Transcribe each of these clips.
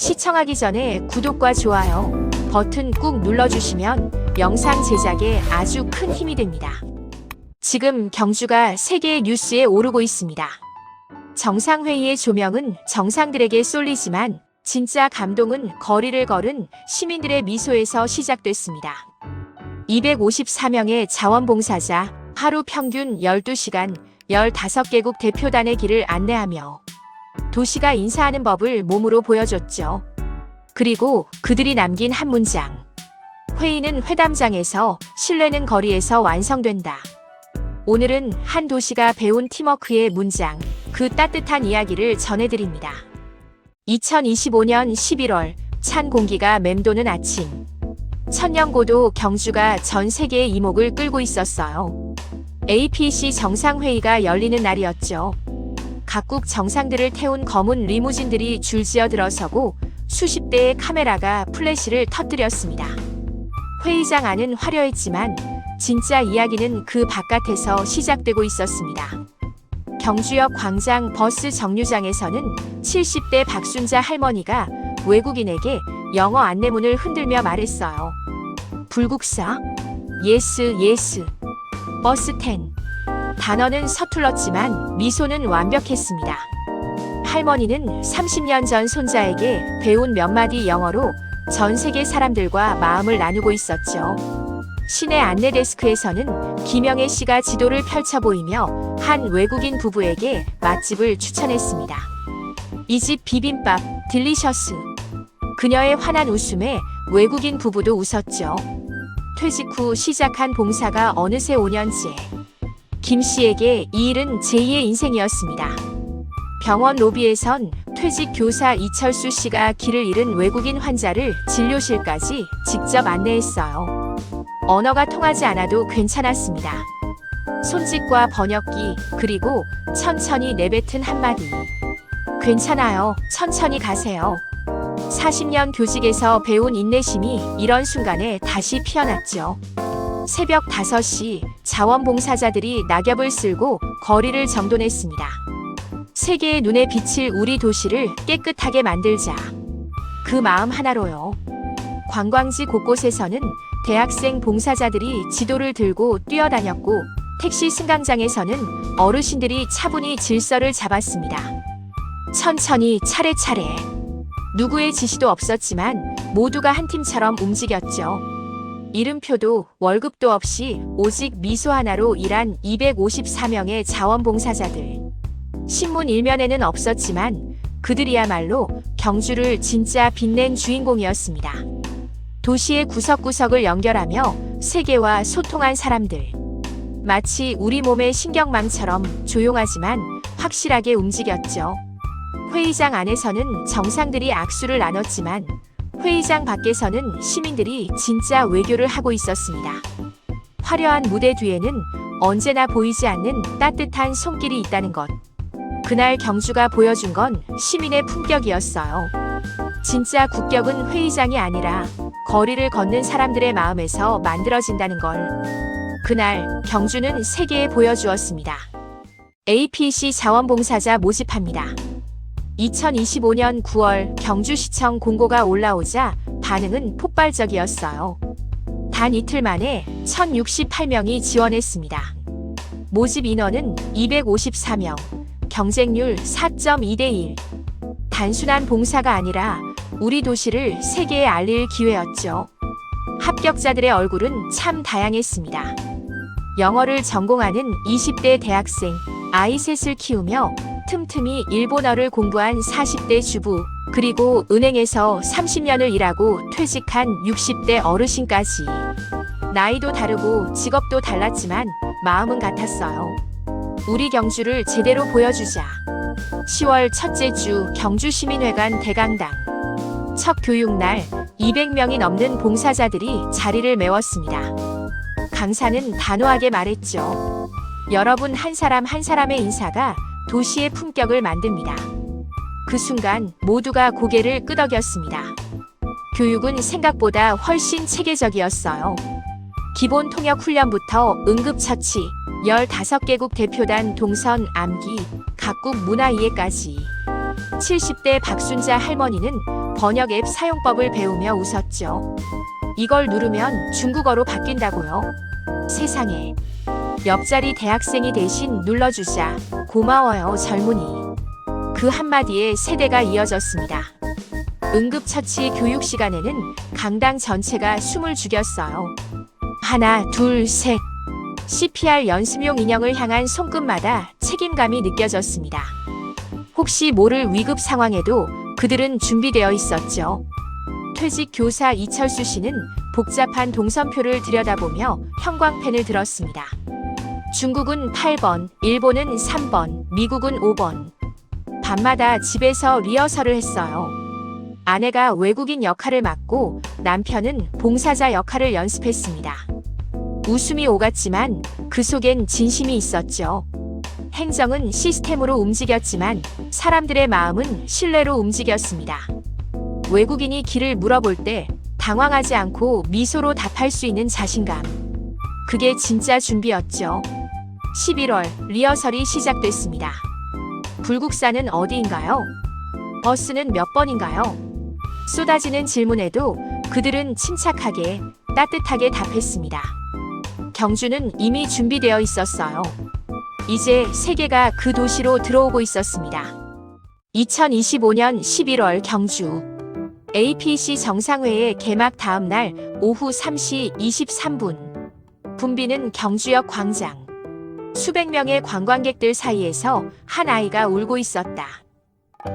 시청하기 전에 구독과 좋아요 버튼 꾹 눌러주시면 영상 제작에 아주 큰 힘이 됩니다. 지금 경주가 세계의 뉴스에 오르고 있습니다. 정상회의의 조명은 정상들에게 쏠리지만 진짜 감동은 거리를 걸은 시민들의 미소에서 시작됐습니다. 254명의 자원봉사자, 하루 평균 12시간, 15개국 대표단의 길을 안내하며 도시가 인사하는 법을 몸으로 보여줬죠. 그리고 그들이 남긴 한 문장. 회의는 회담장에서, 신뢰는 거리에서 완성된다. 오늘은 한 도시가 배운 팀워크의 문장, 그 따뜻한 이야기를 전해드립니다. 2025년 11월, 찬 공기가 맴도는 아침. 천년고도 경주가 전 세계의 이목을 끌고 있었어요. APC 정상회의가 열리는 날이었죠. 각국 정상들을 태운 검은 리무진들이 줄지어 들어서고 수십 대의 카메라가 플래시를 터뜨렸습니다. 회의장 안은 화려했지만 진짜 이야기는 그 바깥에서 시작되고 있었습니다. 경주역 광장 버스 정류장에서는 70대 박순자 할머니가 외국인에게 영어 안내문을 흔들며 말했어요. 불국사? 예스, 예스. 버스 10. 단어는 서툴렀지만 미소는 완벽했습니다. 할머니는 30년 전 손자에게 배운 몇 마디 영어로 전 세계 사람들과 마음을 나누고 있었죠. 시내 안내 데스크에서는 김영애 씨가 지도를 펼쳐 보이며 한 외국인 부부에게 맛집을 추천했습니다. 이 집 비빔밥 딜리셔스. 그녀의 환한 웃음에 외국인 부부도 웃었죠. 퇴직 후 시작한 봉사가 어느새 5년째. 김 씨에게 이 일은 제2의 인생이었습니다. 병원 로비에선 퇴직 교사 이철수 씨가 길을 잃은 외국인 환자를 진료실까지 직접 안내했어요. 언어가 통하지 않아도 괜찮았습니다. 손짓과 번역기, 그리고 천천히 내뱉은 한마디. 괜찮아요. 천천히 가세요. 40년 교직에서 배운 인내심이 이런 순간에 다시 피어났죠. 새벽 5시 자원봉사자들이 낙엽을 쓸고 거리를 정돈했습니다. 세계의 눈에 비칠 우리 도시를 깨끗하게 만들자. 그 마음 하나로요. 관광지 곳곳에서는 대학생 봉사자들이 지도를 들고 뛰어다녔고 택시 승강장에서는 어르신들이 차분히 질서를 잡았습니다. 천천히 차례차례. 누구의 지시도 없었지만 모두가 한 팀처럼 움직였죠. 이름표도 월급도 없이 오직 미소 하나로 일한 254명의 자원봉사자들. 신문 일면에는 없었지만 그들이야말로 경주를 진짜 빛낸 주인공이었습니다. 도시의 구석구석을 연결하며 세계와 소통한 사람들. 마치 우리 몸의 신경망처럼 조용하지만 확실하게 움직였죠. 회의장 안에서는 정상들이 악수를 나눴지만 회의장 밖에서는 시민들이 진짜 외교를 하고 있었습니다. 화려한 무대 뒤에는 언제나 보이지 않는 따뜻한 손길이 있다는 것. 그날 경주가 보여준 건 시민의 품격이었어요. 진짜 국격은 회의장이 아니라 거리를 걷는 사람들의 마음에서 만들어진다는 걸. 그날 경주는 세계에 보여주었습니다. APC 자원봉사자 모집합니다. 2025년 9월 경주시청 공고가 올라오자 반응은 폭발적이었어요. 단 이틀 만에 1,068명이 지원했습니다. 모집 인원은 254명, 경쟁률 4.2대1. 단순한 봉사가 아니라 우리 도시를 세계에 알릴 기회였죠. 합격자들의 얼굴은 참 다양했습니다. 영어를 전공하는 20대 대학생, 아이 셋을 키우며 틈틈이 일본어를 공부한 40대 주부, 그리고 은행에서 30년을 일하고 퇴직한 60대 어르신까지. 나이도 다르고 직업도 달랐지만 마음은 같았어요. 우리 경주를 제대로 보여주자. 10월 첫째 주 경주시민회관 대강당. 첫 교육날 200명이 넘는 봉사자들이 자리를 메웠습니다. 강사는 단호하게 말했죠. 여러분 한 사람 한 사람의 인사가 도시의 품격을 만듭니다. 그 순간 모두가 고개를 끄덕였습니다. 교육은 생각보다 훨씬 체계적이었어요. 기본 통역 훈련부터 응급처치, 15개국 대표단 동선 암기, 각국 문화 이해까지. 70대 박순자 할머니는 번역 앱 사용법을 배우며 웃었죠. 이걸 누르면 중국어로 바뀐다고요. 세상에. 옆자리 대학생이 대신 눌러주자. 고마워요, 젊은이. 그 한마디에 세대가 이어졌습니다. 응급처치 교육 시간에는 강당 전체가 숨을 죽였어요. 하나, 둘, 셋. CPR 연습용 인형을 향한 손끝마다 책임감이 느껴졌습니다. 혹시 모를 위급 상황에도 그들은 준비되어 있었죠. 퇴직 교사 이철수 씨는 복잡한 동선표를 들여다보며 형광펜을 들었습니다. 중국은 8번, 일본은 3번, 미국은 5번. 밤마다 집에서 리허설을 했어요. 아내가 외국인 역할을 맡고 남편은 봉사자 역할을 연습했습니다. 웃음이 오갔지만 그 속엔 진심이 있었죠. 행정은 시스템으로 움직였지만 사람들의 마음은 신뢰로 움직였습니다. 외국인이 길을 물어볼 때 당황하지 않고 미소로 답할 수 있는 자신감. 그게 진짜 준비였죠. 11월 리허설이 시작됐습니다. 불국사는 어디인가요? 버스는 몇 번인가요? 쏟아지는 질문에도 그들은 침착하게 따뜻하게 답했습니다. 경주는 이미 준비되어 있었어요. 이제 세계가 그 도시로 들어오고 있었습니다. 2025년 11월 경주 APC 정상회의 개막 다음 날 오후 3시 23분. 붐비는 경주역 광장. 수백 명의 관광객들 사이에서 한 아이가 울고 있었다.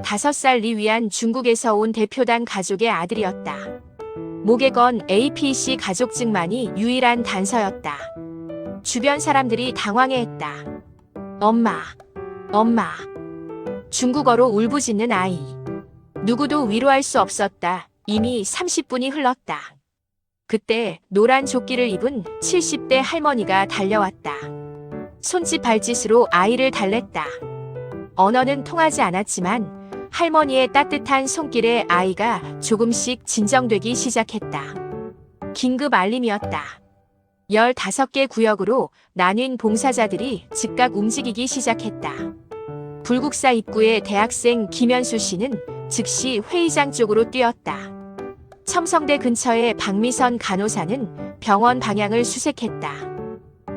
5살 리위안 중국에서 온 대표단 가족의 아들이었다. 목에 건 APC 가족증만이 유일한 단서였다. 주변 사람들이 당황해했다. 엄마, 엄마. 중국어로 울부짖는 아이. 누구도 위로할 수 없었다. 이미 30분이 흘렀다. 그때 노란 조끼를 입은 70대 할머니가 달려왔다. 손짓 발짓으로 아이를 달랬다. 언어는 통하지 않았지만 할머니의 따뜻한 손길에 아이가 조금씩 진정되기 시작했다. 긴급 알림이었다. 15개 구역으로 나뉜 봉사자들이 즉각 움직이기 시작했다. 불국사 입구에 대학생 김현수 씨는 즉시 회의장 쪽으로 뛰었다. 첨성대 근처의 박미선 간호사는 병원 방향을 수색했다.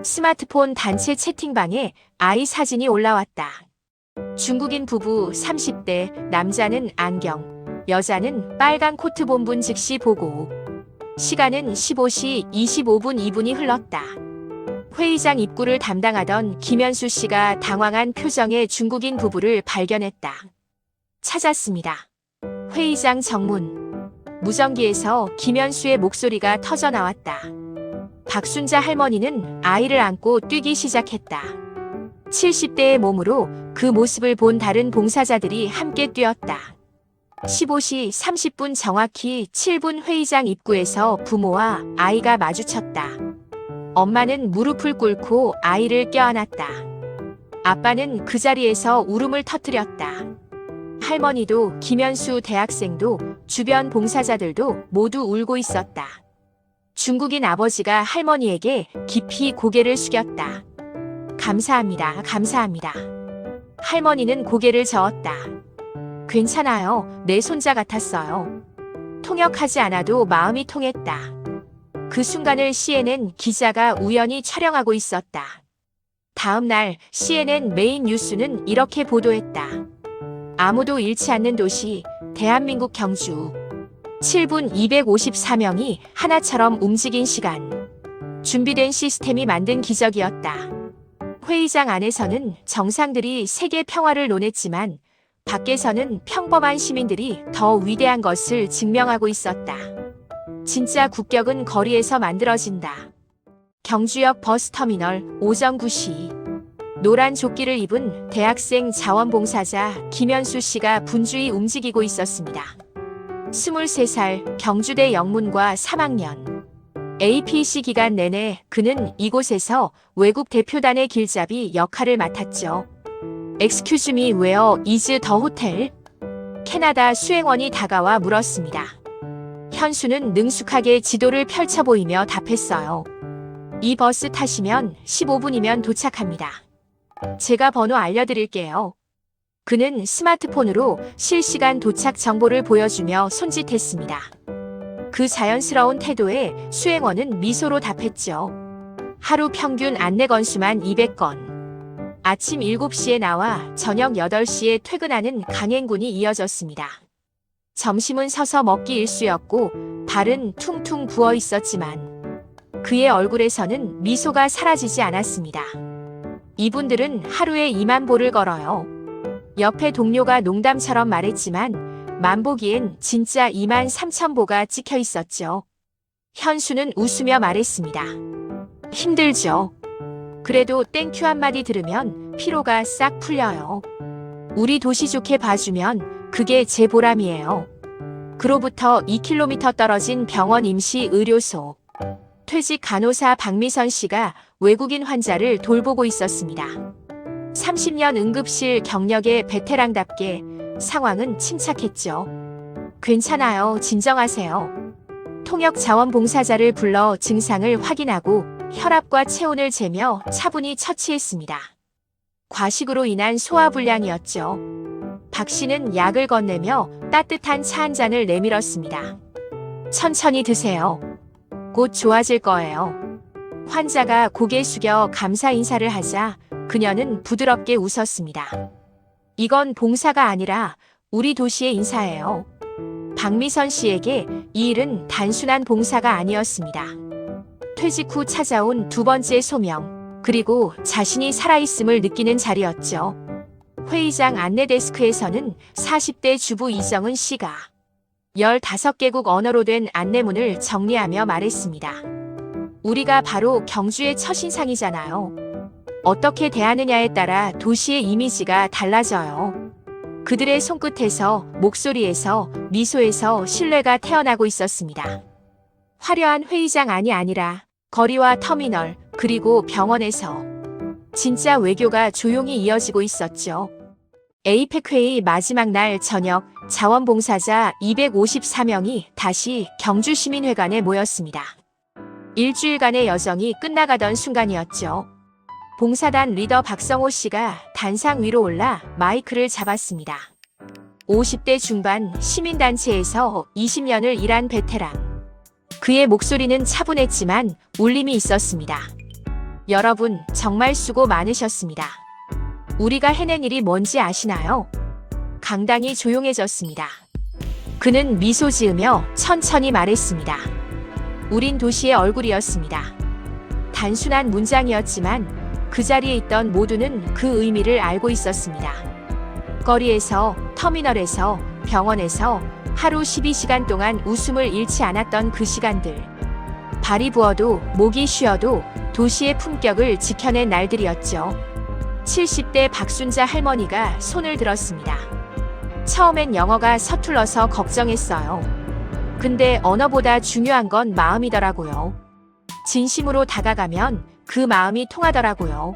스마트폰 단체 채팅방에 아이 사진이 올라왔다. 중국인 부부 30대, 남자는 안경, 여자는 빨간 코트 본분 즉시 보고. 시간은 15시 25분 2분이 흘렀다. 회의장 입구를 담당하던 김현수 씨가 당황한 표정의 중국인 부부를 발견했다. 찾았습니다. 회의장 정문. 무전기에서 김현수의 목소리가 터져 나왔다. 박순자 할머니는 아이를 안고 뛰기 시작했다. 70대의 몸으로 그 모습을 본 다른 봉사자들이 함께 뛰었다. 15시 30분 정확히 7분 회의장 입구에서 부모와 아이가 마주쳤다. 엄마는 무릎을 꿇고 아이를 껴안았다. 아빠는 그 자리에서 울음을 터뜨렸다. 할머니도 김현수 대학생도 주변 봉사자들도 모두 울고 있었다. 중국인 아버지가 할머니에게 깊이 고개를 숙였다. 감사합니다. 감사합니다. 할머니는 고개를 저었다. 괜찮아요. 내 손자 같았어요. 통역하지 않아도 마음이 통했다. 그 순간을 CNN 기자가 우연히 촬영하고 있었다. 다음 날 CNN 메인 뉴스는 이렇게 보도했다. 아무도 잃지 않는 도시, 대한민국 경주. 7분 254명이 하나처럼 움직인 시간. 준비된 시스템이 만든 기적이었다. 회의장 안에서는 정상들이 세계 평화를 논했지만 밖에서는 평범한 시민들이 더 위대한 것을 증명하고 있었다. 진짜 국격은 거리에서 만들어진다. 경주역 버스터미널 오전 9시. 노란 조끼를 입은 대학생 자원봉사자 김현수 씨가 분주히 움직이고 있었습니다. 23살 경주대 영문과 3학년. APC 기간 내내 그는 이곳에서 외국 대표단의 길잡이 역할을 맡았죠. Excuse me, where is the hotel? 캐나다 수행원이 다가와 물었습니다. 현수는 능숙하게 지도를 펼쳐 보이며 답했어요. 이 버스 타시면 15분이면 도착합니다. 제가 번호 알려드릴게요. 그는 스마트폰으로 실시간 도착 정보를 보여주며 손짓했습니다. 그 자연스러운 태도에 수행원은 미소로 답했죠. 하루 평균 안내 건수만 200건. 아침 7시에 나와 저녁 8시에 퇴근하는 강행군이 이어졌습니다. 점심은 서서 먹기 일쑤였고 발은 퉁퉁 부어 있었지만 그의 얼굴에서는 미소가 사라지지 않았습니다. 이분들은 하루에 2만 보를 걸어요. 옆에 동료가 농담처럼 말했지만 만보기엔 진짜 2만 3천 보가 찍혀 있었죠. 현수는 웃으며 말했습니다. 힘들죠. 그래도 땡큐 한마디 들으면 피로가 싹 풀려요. 우리 도시 좋게 봐주면 그게 제 보람이에요. 그로부터 2km 떨어진 병원 임시의료소. 퇴직 간호사 박미선 씨가 외국인 환자를 돌보고 있었습니다. 30년 응급실 경력의 베테랑답게 상황은 침착했죠. 괜찮아요. 진정하세요. 통역 자원봉사자를 불러 증상을 확인하고 혈압과 체온을 재며 차분히 처치했습니다. 과식으로 인한 소화불량이었죠. 박 씨는 약을 건네며 따뜻한 차 한 잔을 내밀었습니다. 천천히 드세요. 곧 좋아질 거예요. 환자가 고개 숙여 감사 인사를 하자 그녀는 부드럽게 웃었습니다. 이건 봉사가 아니라 우리 도시의 인사예요. 박미선 씨에게 이 일은 단순한 봉사가 아니었습니다. 퇴직 후 찾아온 두 번째 소명, 그리고 자신이 살아있음을 느끼는 자리였죠. 회의장 안내 데스크에서는 40대 주부 이정은 씨가 15개국 언어로 된 안내문을 정리하며 말했습니다. 우리가 바로 경주의 첫인상이잖아요. 어떻게 대하느냐에 따라 도시의 이미지가 달라져요. 그들의 손끝에서, 목소리에서, 미소에서 신뢰가 태어나고 있었습니다. 화려한 회의장 안이 아니라 거리와 터미널, 그리고 병원에서 진짜 외교가 조용히 이어지고 있었죠. 에이펙 회의 마지막 날 저녁 자원봉사자 254명이 다시 경주시민회관에 모였습니다. 일주일간의 여정이 끝나가던 순간이었죠. 봉사단 리더 박성호 씨가 단상 위로 올라 마이크를 잡았습니다. 50대 중반 시민단체에서 20년을 일한 베테랑. 그의 목소리는 차분했지만 울림이 있었습니다. 여러분, 정말 수고 많으셨습니다. 우리가 해낸 일이 뭔지 아시나요? 강당이 조용해졌습니다. 그는 미소 지으며 천천히 말했습니다. 우린 도시의 얼굴이었습니다. 단순한 문장이었지만 그 자리에 있던 모두는 그 의미를 알고 있었습니다. 거리에서, 터미널에서, 병원에서 하루 12시간 동안 웃음을 잃지 않았던 그 시간들. 발이 부어도 목이 쉬어도 도시의 품격을 지켜낸 날들이었죠. 70대 박순자 할머니가 손을 들었습니다. 처음엔 영어가 서툴러서 걱정했어요. 근데 언어보다 중요한 건 마음이더라고요. 진심으로 다가가면 그 마음이 통하더라고요.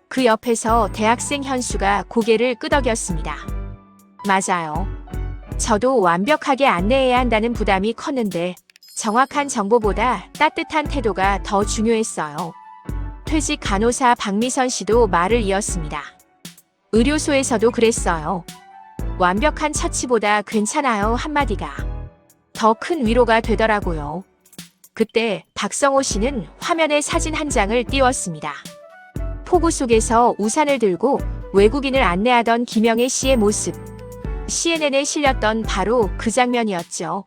그 옆에서 대학생 현수가 고개를 끄덕였습니다. 맞아요. 저도 완벽하게 안내해야 한다는 부담이 컸는데 정확한 정보보다 따뜻한 태도가 더 중요했어요. 퇴직 간호사 박미선 씨도 말을 이었습니다. 의료소에서도 그랬어요. 완벽한 처치보다 괜찮아요 한마디가 더 큰 위로가 되더라고요. 그때 박성호 씨는 화면에 사진 한 장을 띄웠습니다. 폭우 속에서 우산을 들고 외국인을 안내하던 김영애 씨의 모습. CNN에 실렸던 바로 그 장면이었죠.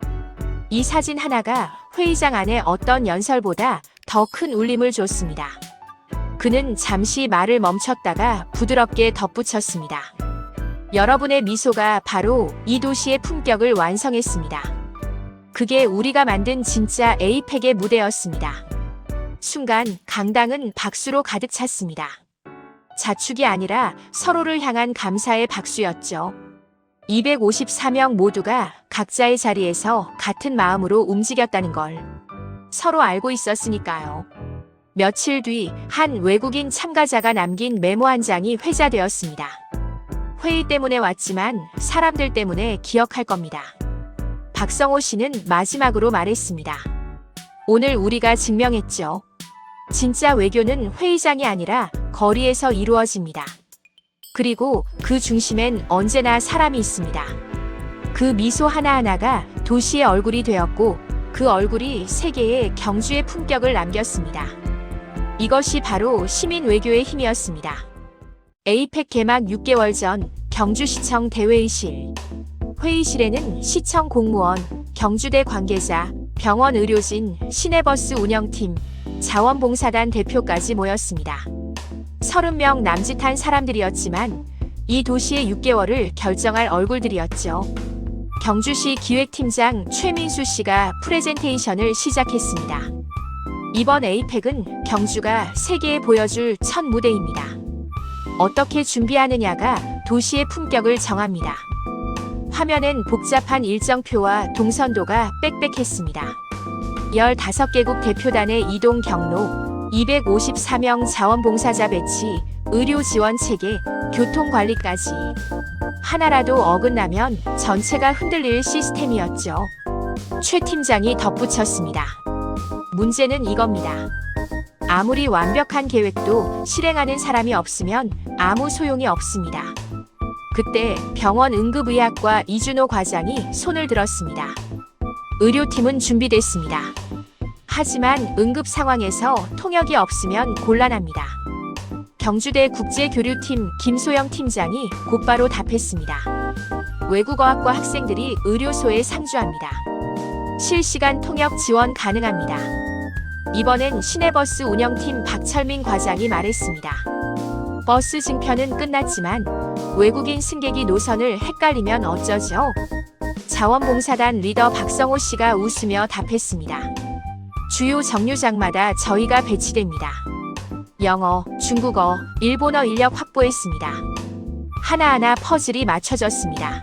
이 사진 하나가 회의장 안에 어떤 연설보다 더 큰 울림을 줬습니다. 그는 잠시 말을 멈췄다가 부드럽게 덧붙였습니다. 여러분의 미소가 바로 이 도시의 품격을 완성했습니다. 그게 우리가 만든 진짜 에이펙의 무대였습니다. 순간 강당은 박수로 가득 찼습니다. 자축이 아니라 서로를 향한 감사의 박수였죠. 254명 모두가 각자의 자리에서 같은 마음으로 움직였다는 걸 서로 알고 있었으니까요. 며칠 뒤 한 외국인 참가자가 남긴 메모 한 장이 회자되었습니다. 회의 때문에 왔지만 사람들 때문에 기억할 겁니다. 박성호 씨는 마지막으로 말했습니다. 오늘 우리가 증명했죠. 진짜 외교는 회의장이 아니라 거리에서 이루어집니다. 그리고 그 중심엔 언제나 사람이 있습니다. 그 미소 하나하나가 도시의 얼굴이 되었고 그 얼굴이 세계에 경주의 품격을 남겼습니다. 이것이 바로 시민 외교의 힘이었습니다. 에이펙 개막 6개월 전 경주시청 대회의실. 회의실에는 시청 공무원, 경주대 관계자, 병원 의료진, 시내버스 운영팀, 자원봉사단 대표까지 모였습니다. 30명 남짓한 사람들이었지만 이 도시의 6개월을 결정할 얼굴들이었죠. 경주시 기획팀장 최민수 씨가 프레젠테이션을 시작했습니다. 이번 에이펙은 경주가 세계에 보여줄 첫 무대입니다. 어떻게 준비하느냐가 도시의 품격을 정합니다. 화면엔 복잡한 일정표와 동선도가 빽빽했습니다. 15개국 대표단의 이동 경로, 254명 자원봉사자 배치, 의료 지원 체계, 교통관리까지. 하나라도 어긋나면 전체가 흔들릴 시스템이었죠. 최 팀장이 덧붙였습니다. 문제는 이겁니다. 아무리 완벽한 계획도 실행하는 사람이 없으면 아무 소용이 없습니다. 그때 병원 응급의학과 이준호 과장이 손을 들었습니다. 의료팀은 준비됐습니다. 하지만 응급 상황에서 통역이 없으면 곤란합니다. 경주대 국제교류팀 김소영 팀장이 곧바로 답했습니다. 외국어학과 학생들이 의료소에 상주합니다. 실시간 통역 지원 가능합니다. 이번엔 시내버스 운영팀 박철민 과장이 말했습니다. 버스 증편은 끝났지만 외국인 승객이 노선을 헷갈리면 어쩌죠? 자원봉사단 리더 박성호 씨가 웃으며 답했습니다. 주요 정류장마다 저희가 배치됩니다. 영어, 중국어, 일본어 인력 확보했습니다. 하나하나 퍼즐이 맞춰졌습니다.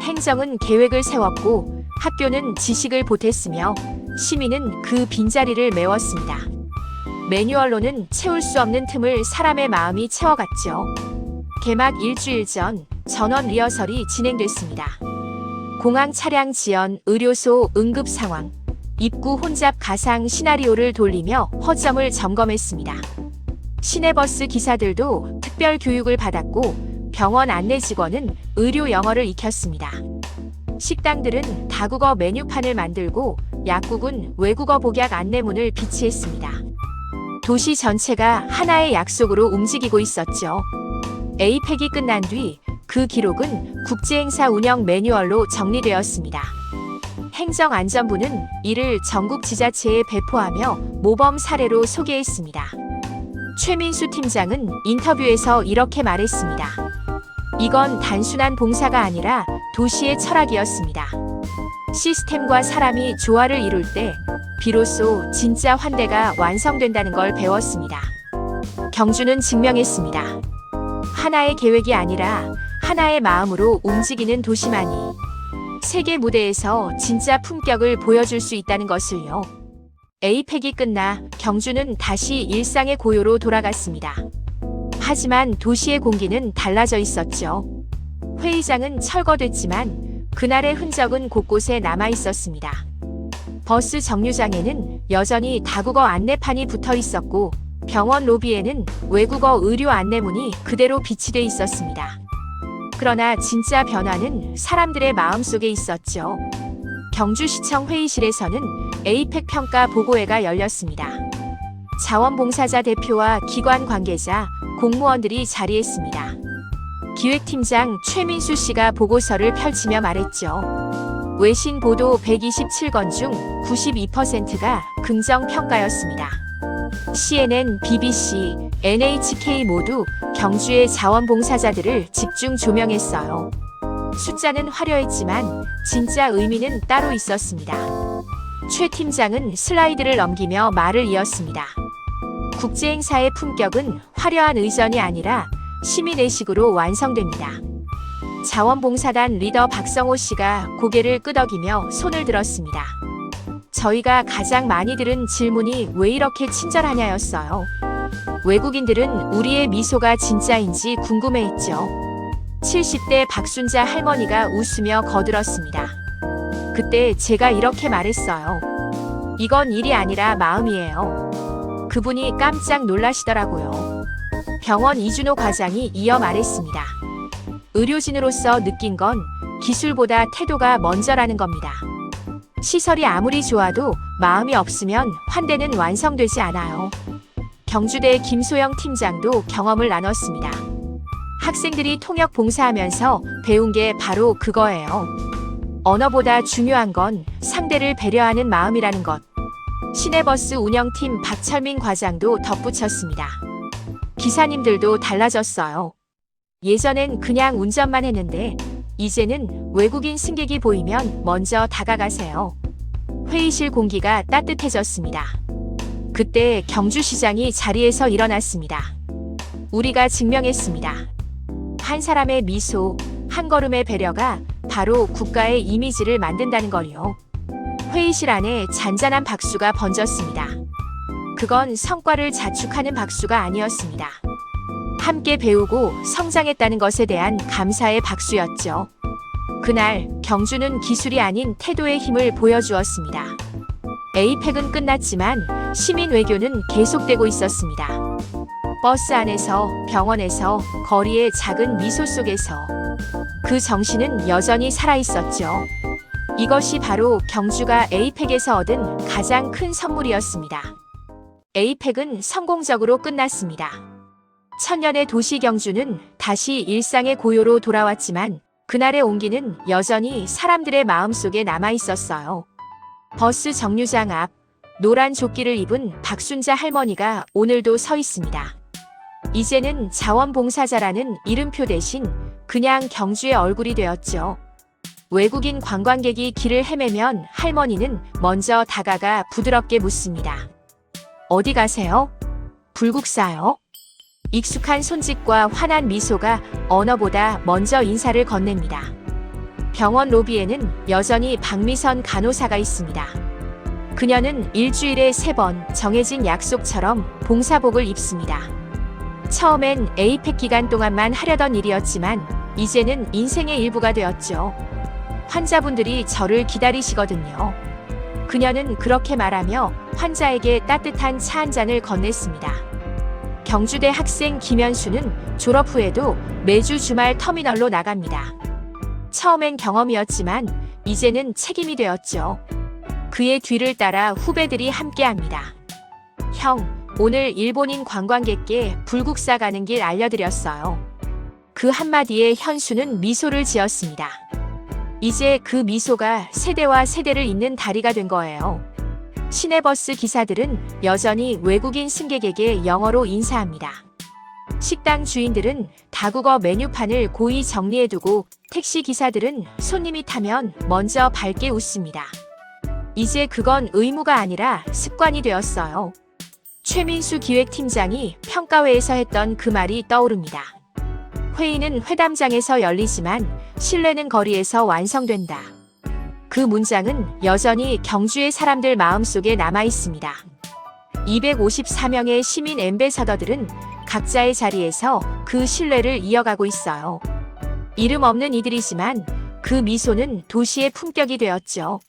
행정은 계획을 세웠고 학교는 지식을 보탰으며 시민은 그 빈자리를 메웠습니다. 매뉴얼로는 채울 수 없는 틈을 사람의 마음이 채워갔죠. 개막 일주일 전 전원 리허설이 진행됐습니다. 공항 차량 지연, 의료소 응급 상황, 입구 혼잡 가상 시나리오를 돌리며 허점을 점검했습니다. 시내버스 기사들도 특별 교육을 받았고 병원 안내 직원은 의료 영어를 익혔습니다. 식당들은 다국어 메뉴판을 만들고 약국은 외국어 복약 안내문을 비치했습니다. 도시 전체가 하나의 약속으로 움직이고 있었죠. 에이펙이 끝난 뒤 그 기록은 국제행사 운영 매뉴얼로 정리되었습니다. 행정안전부는 이를 전국 지자체에 배포하며 모범 사례로 소개했습니다. 최민수 팀장은 인터뷰에서 이렇게 말했습니다. 이건 단순한 봉사가 아니라 도시의 철학이었습니다. 시스템과 사람이 조화를 이룰 때 비로소 진짜 환대가 완성된다는 걸 배웠습니다. 경주는 증명했습니다. 하나의 계획이 아니라 하나의 마음으로 움직이는 도시만이 세계 무대에서 진짜 품격을 보여줄 수 있다는 것을요. 에이펙이 끝나 경주는 다시 일상의 고요로 돌아갔습니다. 하지만 도시의 공기는 달라져 있었죠. 회의장은 철거됐지만 그날의 흔적은 곳곳에 남아 있었습니다. 버스 정류장에는 여전히 다국어 안내판이 붙어 있었고 병원 로비에는 외국어 의료 안내문이 그대로 비치돼 있었습니다. 그러나 진짜 변화는 사람들의 마음속에 있었죠. 경주시청 회의실에서는 에이펙 평가 보고회가 열렸습니다. 자원봉사자 대표와 기관 관계자, 공무원들이 자리했습니다. 기획팀장 최민수 씨가 보고서를 펼치며 말했죠. 외신 보도 127건 중 92%가 긍정 평가였습니다. CNN, BBC, NHK 모두 경주의 자원봉사자들을 집중 조명했어요. 숫자는 화려했지만 진짜 의미는 따로 있었습니다. 최 팀장은 슬라이드를 넘기며 말을 이었습니다. 국제행사의 품격은 화려한 의전이 아니라 시민의식으로 완성됩니다. 자원봉사단 리더 박성호 씨가 고개를 끄덕이며 손을 들었습니다. 저희가 가장 많이 들은 질문이 왜 이렇게 친절하냐였어요. 외국인들은 우리의 미소가 진짜인지 궁금해했죠. 70대 박순자 할머니가 웃으며 거들었습니다. 그때 제가 이렇게 말했어요. 이건 일이 아니라 마음이에요. 그분이 깜짝 놀라시더라고요. 병원 이준호 과장이 이어 말했습니다. 의료진으로서 느낀 건 기술보다 태도가 먼저라는 겁니다. 시설이 아무리 좋아도 마음이 없으면 환대는 완성되지 않아요. 경주대 김소영 팀장도 경험을 나눴습니다. 학생들이 통역 봉사하면서 배운 게 바로 그거예요. 언어보다 중요한 건 상대를 배려하는 마음이라는 것. 시내버스 운영팀 박철민 과장도 덧붙였습니다. 기사님들도 달라졌어요. 예전엔 그냥 운전만 했는데 이제는 외국인 승객이 보이면 먼저 다가가세요. 회의실 공기가 따뜻해졌습니다. 그때 경주시장이 자리에서 일어났습니다. 우리가 증명했습니다. 한 사람의 미소, 한 걸음의 배려가 바로 국가의 이미지를 만든다는 걸요. 회의실 안에 잔잔한 박수가 번졌습니다. 그건 성과를 자축하는 박수가 아니었습니다. 함께 배우고 성장했다는 것에 대한 감사의 박수였죠. 그날 경주는 기술이 아닌 태도의 힘을 보여주었습니다. 에이펙은 끝났지만 시민 외교는 계속되고 있었습니다. 버스 안에서, 병원에서, 거리의 작은 미소 속에서 그 정신은 여전히 살아있었죠. 이것이 바로 경주가 에이펙에서 얻은 가장 큰 선물이었습니다. 에이펙은 성공적으로 끝났습니다. 천년의 도시 경주는 다시 일상의 고요로 돌아왔지만 그날의 온기는 여전히 사람들의 마음속에 남아있었어요. 버스 정류장 앞 노란 조끼를 입은 박순자 할머니가 오늘도 서 있습니다. 이제는 자원봉사자라는 이름표 대신 그냥 경주의 얼굴이 되었죠. 외국인 관광객이 길을 헤매면 할머니는 먼저 다가가 부드럽게 묻습니다. 어디 가세요? 불국사요? 익숙한 손짓과 환한 미소가 언어보다 먼저 인사를 건넵니다. 병원 로비에는 여전히 박미선 간호사가 있습니다. 그녀는 일주일에 3번 정해진 약속처럼 봉사복을 입습니다. 처음엔 에이펙 기간 동안만 하려던 일이었지만 이제는 인생의 일부가 되었죠. 환자분들이 저를 기다리시거든요. 그녀는 그렇게 말하며 환자에게 따뜻한 차 한 잔을 건넸습니다. 경주대 학생 김현수는 졸업 후에도 매주 주말 터미널로 나갑니다. 처음엔 경험이었지만 이제는 책임이 되었죠. 그의 뒤를 따라 후배들이 함께합니다. 형, 오늘 일본인 관광객께 불국사 가는 길 알려드렸어요. 그 한마디에 현수는 미소를 지었습니다. 이제 그 미소가 세대와 세대를 잇는 다리가 된 거예요. 시내버스 기사들은 여전히 외국인 승객에게 영어로 인사합니다. 식당 주인들은 다국어 메뉴판을 고이 정리해두고 택시 기사들은 손님이 타면 먼저 밝게 웃습니다. 이제 그건 의무가 아니라 습관이 되었어요. 최민수 기획팀장이 평가회에서 했던 그 말이 떠오릅니다. 회의는 회담장에서 열리지만 신뢰는 거리에서 완성된다. 그 문장은 여전히 경주의 사람들 마음속에 남아있습니다. 254명의 시민 엠베서더들은 각자의 자리에서 그 신뢰를 이어가고 있어요. 이름 없는 이들이지만 그 미소는 도시의 품격이 되었죠.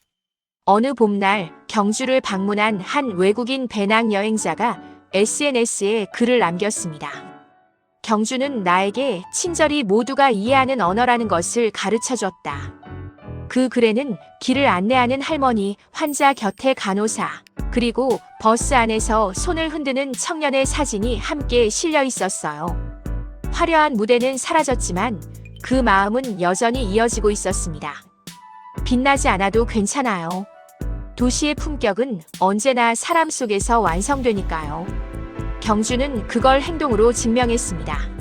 어느 봄날 경주를 방문한 한 외국인 배낭 여행자가 SNS에 글을 남겼습니다. 경주는 나에게 친절히 모두가 이해하는 언어라는 것을 가르쳐줬다. 그 글에는 길을 안내하는 할머니, 환자 곁에 간호사, 그리고 버스 안에서 손을 흔드는 청년의 사진이 함께 실려 있었어요. 화려한 무대는 사라졌지만 그 마음은 여전히 이어지고 있었습니다. 빛나지 않아도 괜찮아요. 도시의 품격은 언제나 사람 속에서 완성되니까요. 경주는 그걸 행동으로 증명했습니다.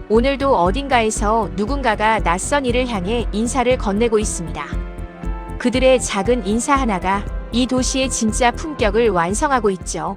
오늘도 어딘가에서 누군가가 낯선 이를 향해 인사를 건네고 있습니다. 그들의 작은 인사 하나가 이 도시의 진짜 품격을 완성하고 있죠.